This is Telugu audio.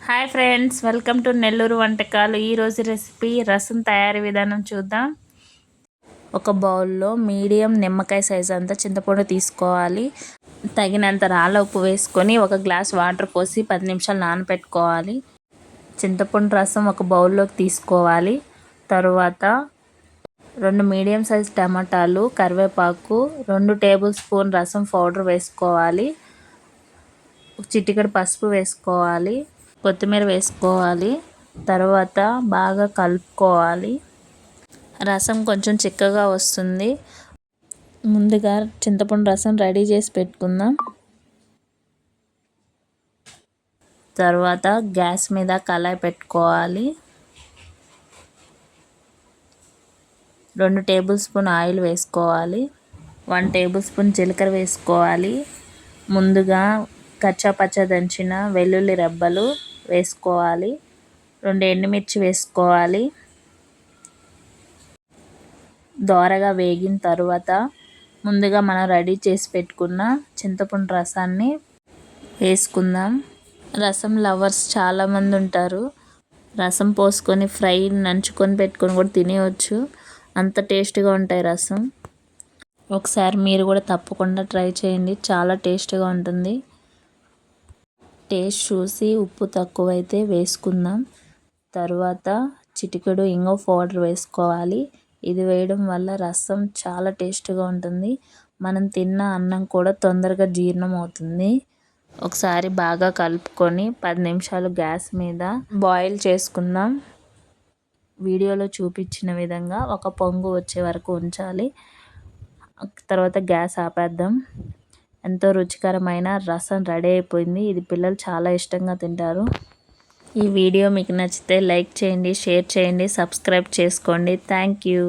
Hi friends, welcome to Nellore వంటకాలు. ఈరోజు రెసిపీ రసం తయారీ విధానం చూద్దాం. ఒక బౌల్లో మీడియం నిమ్మకాయ సైజ్ అంతా చింతపండు తీసుకోవాలి. తగినంత రాళ్ళ ఉప్పు వేసుకొని ఒక గ్లాస్ వాటర్ పోసి 10 నిమిషాలు నానబెట్టుకోవాలి. చింతపండు రసం ఒక బౌల్లోకి తీసుకోవాలి. తరువాత 2 మీడియం సైజ్ టమాటాలు, కరివేపాకు, 2 టేబుల్ స్పూన్ రసం పౌడర్ వేసుకోవాలి. చిటికెడు పసుపు వేసుకోవాలి. కొత్తిమీర వేసుకోవాలి. తర్వాత బాగా కలుపుకోవాలి. రసం కొంచెం చిక్కగా వస్తుంది. ముందుగా చింతపండు రసం రెడీ చేసి పెట్టుకుందాం. తర్వాత గ్యాస్ మీద కళాయి పెట్టుకోవాలి. 2 టేబుల్ స్పూన్ ఆయిల్ వేసుకోవాలి. 1 టేబుల్ స్పూన్ జీలకర్ర వేసుకోవాలి. ముందుగా కచ్చాపచ్చా దంచిన వెల్లుల్లి రెబ్బలు వేసుకోవాలి. 2 ఎండుమిర్చి వేసుకోవాలి. దోరగా వేగిన తర్వాత ముందుగా మనం రెడీ చేసి పెట్టుకున్న చింతపండు రసాన్ని వేసుకుందాం. రసం లవర్స్ చాలామంది ఉంటారు. రసం పోసుకొని ఫ్రై నంచుకొని పెట్టుకొని కూడా తినేయచ్చు. అంత టేస్ట్గా ఉంటాయి రసం. ఒకసారి మీరు కూడా తప్పకుండా ట్రై చేయండి, చాలా టేస్ట్గా ఉంటుంది. టేస్ట్ చూసి ఉప్పు తక్కువైతే వేసుకుందాం. తర్వాత చిటికెడు ఇంగువ పౌడర్ వేసుకోవాలి. ఇది వేయడం వల్ల రసం చాలా టేస్ట్గా ఉంటుంది. మనం తిన్న అన్నం కూడా తొందరగా జీర్ణం అవుతుంది. ఒకసారి బాగా కలుపుకొని 10 నిమిషాలు గ్యాస్ మీద బాయిల్ చేసుకుందాం. వీడియోలో చూపించిన విధంగా ఒక పొంగు వచ్చే వరకు ఉంచాలి. తర్వాత గ్యాస్ ఆపేద్దాం. ఎంతో రుచికరమైన రసం రెడీ అయిపోయింది. ఇది పిల్లలు చాలా ఇష్టంగా తింటారు. ఈ వీడియో మీకు నచ్చితే లైక్ చేయండి, షేర్ చేయండి, సబ్స్క్రైబ్ చేసుకోండి. Thank you.